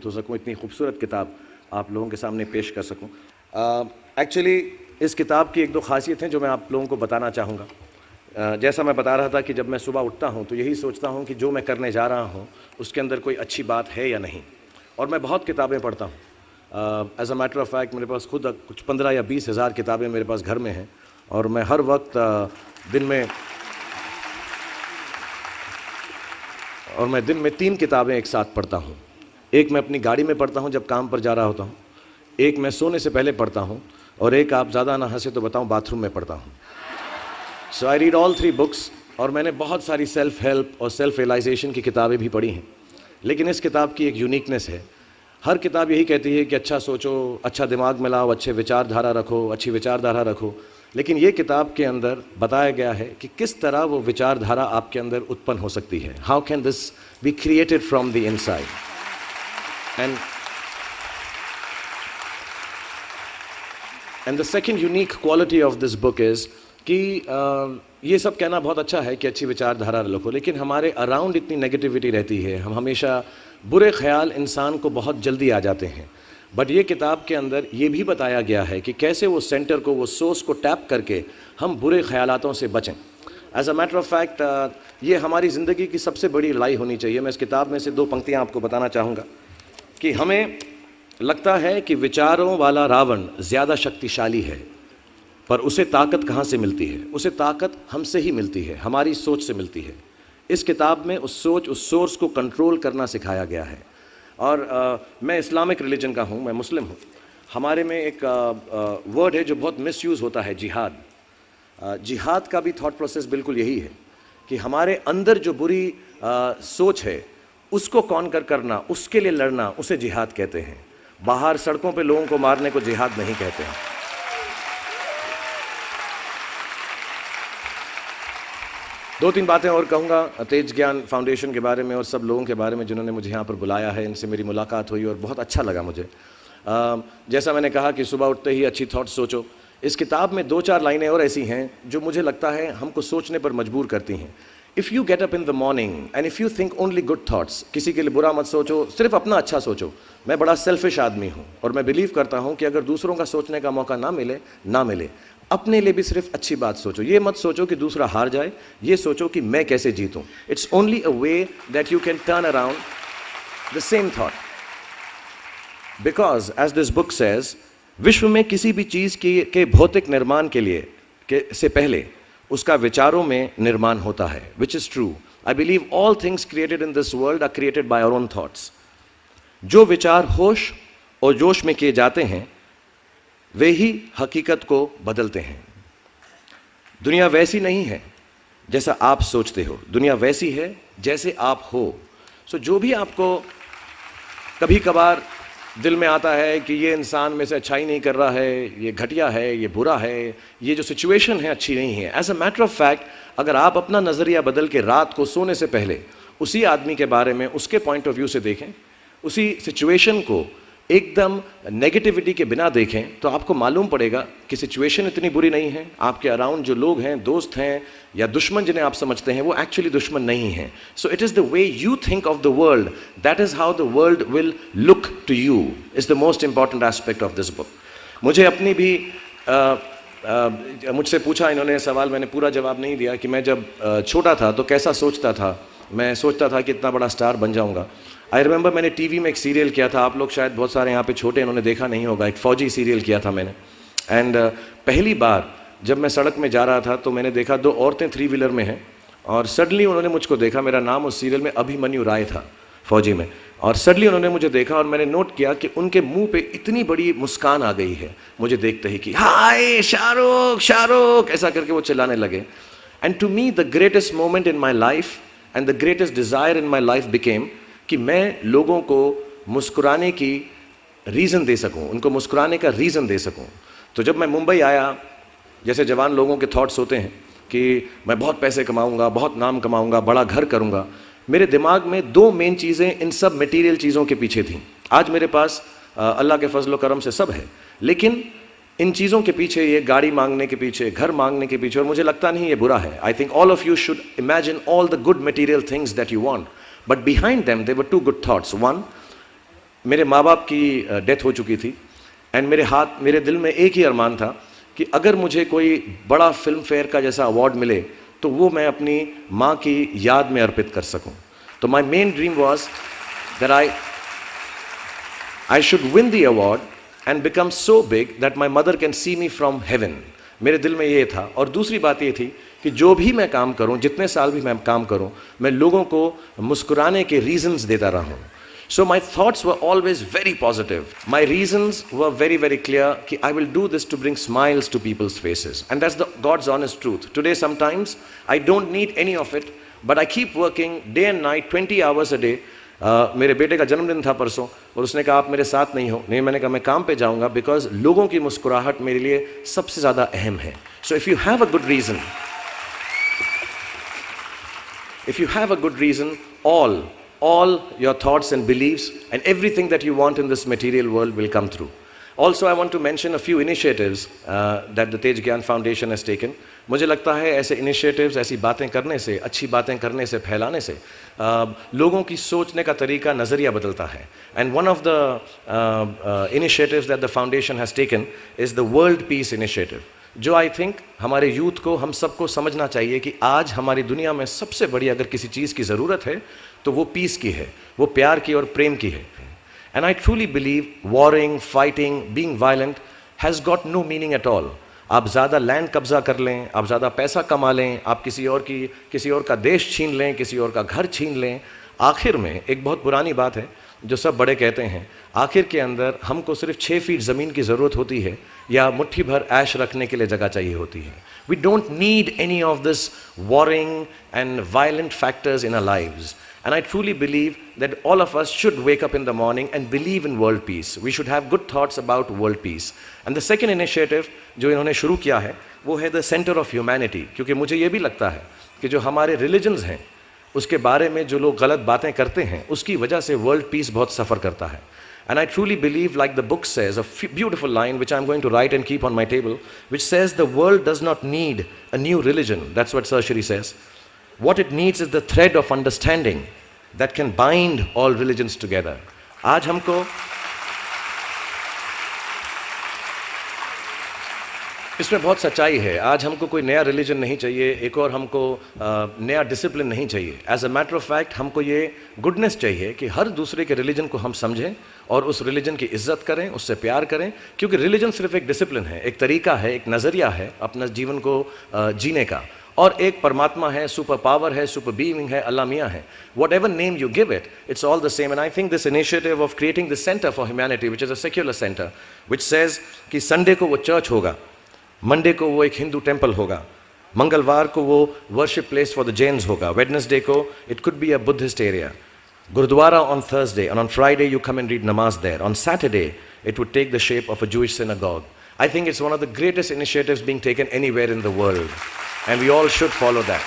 हो सकूं, इतनी खूबसूरत किताब आप लोगों के सामने पेश कर सकूं। एक्चुअली इस किताब की एक दो खासियत हैं जो मैं आप लोगों को बताना चाहूँगा। जैसा मैं बता रहा था कि जब मैं सुबह उठता हूँ तो यही सोचता हूँ कि जो मैं करने जा रहा हूँ उसके अंदर कोई अच्छी बात है या नहीं, और मैं बहुत किताबें पढ़ता हूँ। As a matter of fact मेरे पास खुद कुछ 15 या 20 हज़ार किताबें मेरे पास घर में हैं, और मैं हर वक्त दिन में 3 किताबें एक साथ पढ़ता हूँ। एक मैं अपनी गाड़ी में पढ़ता हूँ जब काम पर जा रहा होता हूँ, एक मैं सोने से पहले पढ़ता हूँ, और एक, आप ज़्यादा ना हंसे तो बताऊँ, बाथरूम में पढ़ता हूँ। सो आई रीड ऑल 3 बुक्स, और मैंने बहुत सारी सेल्फ हेल्प और सेल्फ रियलाइजेशन की किताबें भी पढ़ी हैं। लेकिन इस किताब की एक यूनिकनेस है। हर किताब यही कहती है कि अच्छा सोचो, अच्छा दिमाग में लाओ, अच्छे विचारधारा रखो, अच्छी विचारधारा रखो। लेकिन ये किताब के अंदर बताया गया है कि किस तरह वो विचारधारा आपके अंदर उत्पन्न हो सकती है। How can this be created from the inside. And the second unique quality of this book is कि ये सब कहना बहुत अच्छा है कि अच्छी विचारधारा रखो, लेकिन हमारे अराउंड इतनी नेगेटिविटी रहती है, हम हमेशा बुरे ख्याल इंसान को बहुत जल्दी आ जाते हैं। बट ये किताब के अंदर ये भी बताया गया है कि कैसे वो सेंटर को, वो सोर्स को टैप करके हम बुरे ख्यालातों से बचें। As a matter of fact ये हमारी ज़िंदगी की सबसे बड़ी लड़ाई होनी चाहिए। मैं इस किताब में से 2 पंक्तियाँ आपको बताना चाहूँगा कि हमें लगता है कि विचारों वाला रावण ज़्यादा शक्तिशाली है, पर उसे ताकत कहाँ से मिलती है? उसे ताकत हमसे ही मिलती है, हमारी सोच से मिलती है। इस किताब में उस सोच, उस सोर्स को कंट्रोल करना सिखाया गया है। और मैं इस्लामिक रिलीजन का हूँ, मैं मुस्लिम हूँ। हमारे में एक वर्ड है जो बहुत मिसयूज़ होता है, जिहाद। जिहाद का भी थॉट प्रोसेस बिल्कुल यही है कि हमारे अंदर जो बुरी सोच है उसको कॉन्कर करना, उसके लिए लड़ना, उसे जिहाद कहते हैं। बाहर सड़कों पे लोगों को मारने को जिहाद नहीं कहते हैं। दो तीन बातें और कहूँगा तेज ज्ञान फाउंडेशन के बारे में और सब लोगों के बारे में जिन्होंने मुझे यहाँ पर बुलाया है। इनसे मेरी मुलाकात हुई और बहुत अच्छा लगा मुझे। जैसा मैंने कहा कि सुबह उठते ही अच्छी थॉट्स सोचो। इस किताब में 2-4 लाइनें और ऐसी हैं जो मुझे लगता है हमको सोचने पर मजबूर करती हैं। If you get up in the morning and if you think only good thoughts, किसी के लिए बुरा मत सोचो, सिर्फ अपना अच्छा सोचो। मैं बड़ा सेल्फिश आदमी हूँ और मैं बिलीव करता हूँ कि अगर दूसरों का सोचने का मौका ना मिले, अपने लिए भी सिर्फ अच्छी बात सोचो। ये मत सोचो कि दूसरा हार जाए, ये सोचो कि मैं कैसे जीतूं। It's only a way that you can turn around the same thought, because as this book says, विश्व में किसी भी चीज के भौतिक निर्माण से पहले उसका विचारों में निर्माण होता है, which is true. I believe all things created in this world are created by our own thoughts. जो विचार होश और जोश में किए जाते हैं वे ही हकीकत को बदलते हैं। दुनिया वैसी नहीं है जैसा आप सोचते हो, दुनिया वैसी है जैसे आप हो। सो जो भी आपको कभी कभार दिल में आता है कि ये इंसान में से अच्छाई नहीं कर रहा है, ये घटिया है, ये बुरा है, ये जो सिचुएशन है अच्छी नहीं है, as a matter of fact अगर आप अपना नज़रिया बदल के रात को सोने से पहले उसी आदमी के बारे में उसके पॉइंट ऑफ व्यू से देखें, उसी सिचुएशन को एकदम नेगेटिविटी के बिना देखें, तो आपको मालूम पड़ेगा कि सिचुएशन इतनी बुरी नहीं है। आपके अराउंड जो लोग हैं, दोस्त हैं या दुश्मन जिन्हें आप समझते हैं, वो एक्चुअली दुश्मन नहीं हैं। So it is the way you think of the world, that is how the world will look to you, is the most important aspect of this book. मुझे अपनी भी मुझसे पूछा इन्होंने सवाल, मैंने पूरा जवाब नहीं दिया कि मैं जब छोटा था तो कैसा सोचता था। मैं सोचता था कि इतना बड़ा स्टार बन जाऊंगा। आई रिमेंबर मैंने टीवी में एक सीरियल किया था, आप लोग शायद बहुत सारे यहाँ पे छोटे इन्होंने देखा नहीं होगा, एक फौजी सीरियल किया था मैंने। एंड पहली बार जब मैं सड़क में जा रहा था तो मैंने देखा 2 औरतें 3 व्हीलर में हैं, और सडनली उन्होंने मुझको देखा। मेरा नाम उस सीरियल में अभिमन्यु राय था, फौजी में। और सडनली उन्होंने मुझे देखा और मैंने नोट किया कि उनके मुंह पे इतनी बड़ी मुस्कान आ गई है मुझे देखते ही कि हाय शाहरुख शाहरुख, ऐसा करके वो चिल्लाने लगे। And to me the greatest moment in my life and the greatest desire in my life became कि मैं लोगों को मुस्कुराने की रीज़न दे सकूं, उनको मुस्कुराने का रीज़न दे सकूं। तो जब मैं मुंबई आया, जैसे जवान लोगों के थॉट्स होते हैं कि मैं बहुत पैसे कमाऊंगा, बहुत नाम कमाऊंगा, बड़ा घर करूंगा, मेरे दिमाग में 2 मेन चीज़ें इन सब मटेरियल चीज़ों के पीछे थीं। आज मेरे पास अल्लाह के फजल करम से सब है, लेकिन इन चीज़ों के पीछे, ये गाड़ी मांगने के पीछे, घर मांगने के पीछे, और मुझे लगता नहीं ये बुरा है। I think all of you should imagine all the good material things that you want, but behind them there were 2 good thoughts. One, मेरे माँ बाप की डेथ हो चुकी थी एंड मेरे दिल में एक ही अरमान था कि अगर मुझे कोई बड़ा फिल्म फेयर का जैसा अवार्ड मिले तो वो मैं अपनी माँ की याद में अर्पित कर सकूं। तो my main dream was that I should win the award and become so big that my mother can see me from heaven. मेरे दिल में ये था। और दूसरी बात ये थी कि जो भी मैं काम करूं, जितने साल भी मैं काम करूं, मैं लोगों को मुस्कुराने के रीजंस देता रहूं। So my thoughts were always very positive. My reasons were very, very clear कि I will do this to bring smiles to people's faces. And that's the God's honest truth. Today sometimes I don't need any of it, but I keep working day and night, 20 hours a day. मेरे बेटे का जन्मदिन था परसों और उसने कहा आप मेरे साथ नहीं हो। नहीं, मैंने कहा मैं काम पे जाऊंगा बिकॉज लोगों की मुस्कुराहट मेरे लिए सबसे ज़्यादा अहम है। So if you have a good reason, all your thoughts and beliefs and everything that you want in this material world will come through. Also, I want to mention a few initiatives that the Tej Gyan Foundation has taken. मुझे लगता है ऐसे initiatives, ऐसी बातें करने से, अच्छी बातें करने से, फैलाने से लोगों की सोचने का तरीका, नज़रिया बदलता है. And one of the initiatives that the foundation has taken is the World Peace Initiative. जो आई थिंक हमारे यूथ को, हम सबको समझना चाहिए कि आज हमारी दुनिया में सबसे बड़ी अगर किसी चीज़ की ज़रूरत है तो वो पीस की है, वो प्यार की और प्रेम की है. And I truly believe warring, fighting, being violent has got no meaning at all. आप ज़्यादा लैंड कब्जा कर लें, आप ज़्यादा पैसा कमा लें, आप किसी और का देश छीन लें, किसी और का घर छीन लें, आखिर में एक बहुत पुरानी बात है जो सब बड़े कहते हैं, आखिर के अंदर हमको सिर्फ 6 फीट ज़मीन की ज़रूरत होती है या मुट्ठी भर ऐश रखने के लिए जगह चाहिए होती है. We don't need any of this warring and violent factors in our lives. And I truly believe that all of us should wake up in the morning and believe in world peace. We should have good thoughts about world peace. And the second initiative जो इन्होंने शुरू किया है वो है the Center of Humanity. क्योंकि मुझे ये भी लगता है कि जो हमारे religions हैं उसके बारे में जो लोग गलत बातें करते हैं उसकी वजह से world peace बहुत सफ़र करता है. And I truly believe, like the book says, a beautiful line which I'm going to write and keep on my table, which says the world does not need a new religion. That's what Sarshri says. What it needs is the thread of understanding that can bind all religions together. आज हमको इसमें बहुत सच्चाई है. आज हमको कोई नया रिलीजन नहीं चाहिए, एक और हमको नया डिसिप्लिन नहीं चाहिए. As a matter of fact हमको ये गुडनेस चाहिए कि हर दूसरे के रिलीजन को हम समझें और उस रिलीजन की इज्जत करें, उससे प्यार करें. क्योंकि रिलीजन सिर्फ एक डिसिप्लिन है, एक तरीका है, एक नज़रिया है अपना जीवन को जीने का. और एक परमात्मा है, सुपर पावर है, सुपर बीइंग है, अल्लाह मियाँ है. What ever name you give it, it's all the same. And I think this initiative of creating this centre for humanity which is a secular centre which says कि Sunday को वो church होगा, Monday को वो एक Hindu temple होगा, मंगलवार को वो worship place for the Jains होगा, वेडनेसडे को it could be a Buddhist area, gurdwara on Thursday, and on Friday you come and read namaz there, on Saturday it would take the shape of a Jewish synagogue. I think it's one of the greatest initiatives being taken anywhere in the world, and we all should follow that.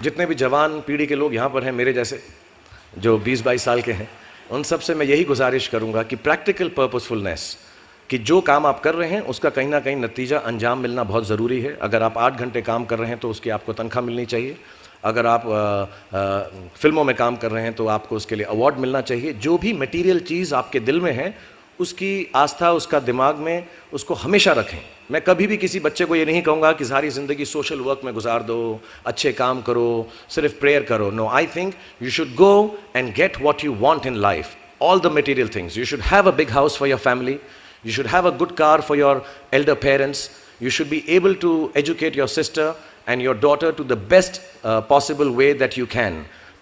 जितने भी जवान पीढ़ी के लोग यहाँ पर हैं मेरे जैसे, जो 20-22 साल के हैं, उन सब से मैं यही गुजारिश करूँगा कि प्रैक्टिकल पर्पसफुलनेस, कि जो काम आप कर रहे हैं उसका कहीं ना कहीं नतीजा, अंजाम मिलना बहुत ज़रूरी है. अगर आप 8 घंटे काम कर रहे हैं तो उसकी आपको तनख्वाह मिलनी चाहिए. अगर आप फिल्मों में काम कर रहे हैं तो आपको उसके लिए अवार्ड मिलना चाहिए. जो भी मटेरियल चीज़ आपके दिल में है उसकी आस्था, उसका दिमाग में, उसको हमेशा रखें. मैं कभी भी किसी बच्चे को ये नहीं कहूँगा कि सारी ज़िंदगी सोशल वर्क में गुजार दो, अच्छे काम करो, सिर्फ प्रेयर करो. No, I think you should go and get what you want in life, all the material things. You should have a big house for your family, you should have a good car for your elder parents, you should be able to educate your sister and your daughter to the best possible way that you can.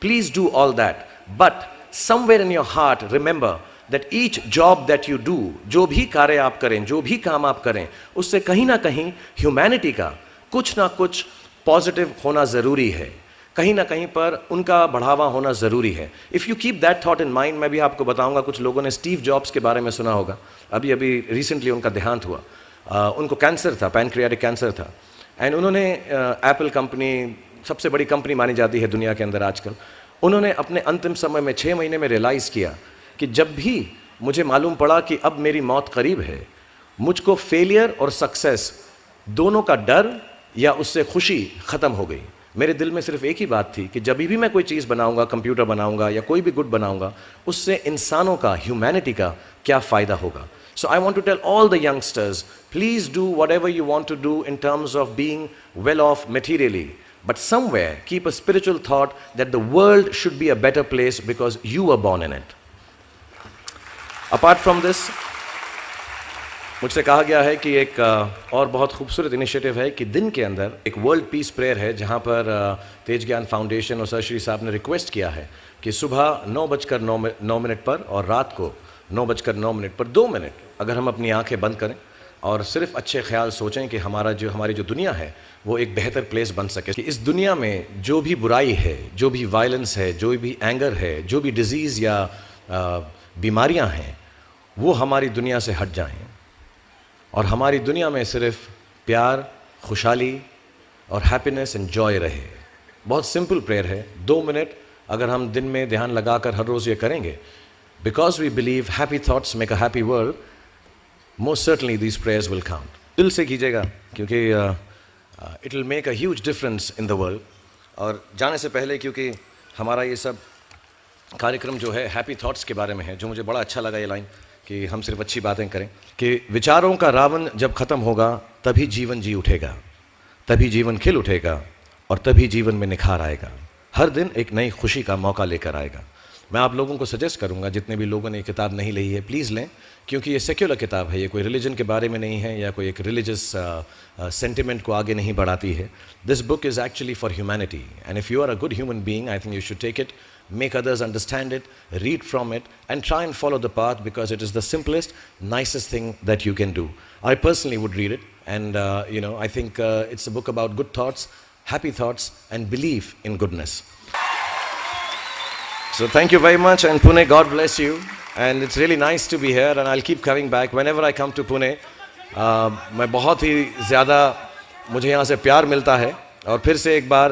Please do all that, but somewhere in your heart remember that each job that you do, जो भी कार्य आप करें, जो भी काम आप करें, उससे कहीं ना कहीं ह्यूमैनिटी का कुछ ना कुछ पॉजिटिव होना ज़रूरी है, कहीं ना कहीं पर उनका बढ़ावा होना ज़रूरी है. If you keep that thought in mind, मैं भी आपको बताऊंगा, कुछ लोगों ने स्टीव जॉब्स के बारे में सुना होगा, अभी रिसेंटली उनका देहांत हुआ. उनको कैंसर था, पैनक्रियाटिक कैंसर था, एंड उन्होंने एप्पल कंपनी, सबसे बड़ी कंपनी मानी जाती है दुनिया के अंदर आजकल, उन्होंने अपने अंतिम समय में 6 महीने में रियलाइज़ किया कि जब भी मुझे मालूम पड़ा कि अब मेरी मौत करीब है, मुझको फेलियर और सक्सेस दोनों का डर या उससे खुशी ख़त्म हो गई. मेरे दिल में सिर्फ एक ही बात थी कि जब भी मैं कोई चीज़ बनाऊंगा, कंप्यूटर बनाऊंगा या कोई भी गुड बनाऊंगा, उससे इंसानों का, ह्यूमैनिटी का क्या फ़ायदा होगा. So I want to tell all the youngsters, please do whatever you want to do in terms of being well off materially. But somewhere keep a spiritual thought that the world should be a better place because you were born in it. Apart from this, मुझसे कहा गया है कि एक और बहुत खूबसूरत initiative है कि दिन के अंदर एक वर्ल्ड पीस प्रेयर है, जहां पर तेज ज्ञान फाउंडेशन और सर श्री साहब ने रिक्वेस्ट किया है कि सुबह 9:09 पर और रात को 9:09 पर 2 मिनट अगर हम अपनी आंखें बंद करें और सिर्फ अच्छे ख्याल सोचें कि हमारी जो दुनिया है वो एक बेहतर प्लेस बन सके. कि इस दुनिया में जो भी बुराई है, जो भी वायलेंस है, जो भी एंगर है, जो भी डिजीज़ या बीमारियां हैं, वो हमारी दुनिया से हट जाएं और हमारी दुनिया में सिर्फ प्यार, खुशहाली और हैप्पीनेस एंड जॉय रहे. बहुत सिंपल प्रेयर है. 2 मिनट अगर हम दिन में ध्यान लगाकर हर रोज़ ये करेंगे, because we believe happy thoughts make a happy world, most certainly these prayers will count. दिल से कीजिएगा क्योंकि it will make a huge difference in the world. और जाने से पहले, क्योंकि हमारा ये सब कार्यक्रम जो है हैप्पी थॉट्स के बारे में है, जो मुझे बड़ा अच्छा लगा ये लाइन कि हम सिर्फ अच्छी बातें करें, कि विचारों का रावण जब ख़त्म होगा तभी जीवन जी उठेगा, तभी जीवन खिल उठेगा और तभी जीवन में निखार आएगा. हर दिन एक नई खुशी का मौका लेकर आएगा. मैं आप लोगों को सजेस्ट करूंगा, जितने भी लोगों ने ये किताब नहीं ली है, प्लीज़ लें, क्योंकि ये सेक्युलर किताब है. ये कोई रिलीजन के बारे में नहीं है या कोई एक रिलीजियस सेंटिमेंट को आगे नहीं बढ़ाती है. This book is actually for humanity, and if you are a good human being, I think you should take it, make others understand it, read from it, and try and follow the path, because it is the simplest, nicest thing that you can do. I personally would read it, and I think it's a book about good thoughts, happy thoughts, and belief in goodness. So thank you very much, and Pune, God bless you, and it's really nice to be here, and I'll keep coming back whenever I come to Pune. मैं बहुत ही ज़्यादा मुझे यहाँ से प्यार मिलता है. और फिर से एक बार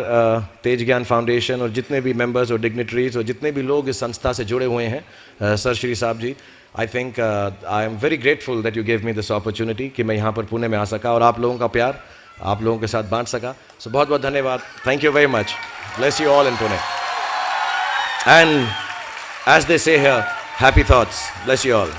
तेज ज्ञान फाउंडेशन और जितने भी मेंबर्स और डिग्निटरीज और जितने भी लोग इस संस्था से जुड़े हुए हैं, sir Shri Sahab ji, I think I am very grateful that you give me this opportunity कि मैं यहाँ पर पुणे में आ सका और आप लोगों का प्यार आप लोगों के साथ बांट सका. सो बहुत बहुत धन्यवाद. Thank you very much. Bless you all in Pune. And as they say here, happy thoughts. Bless you all.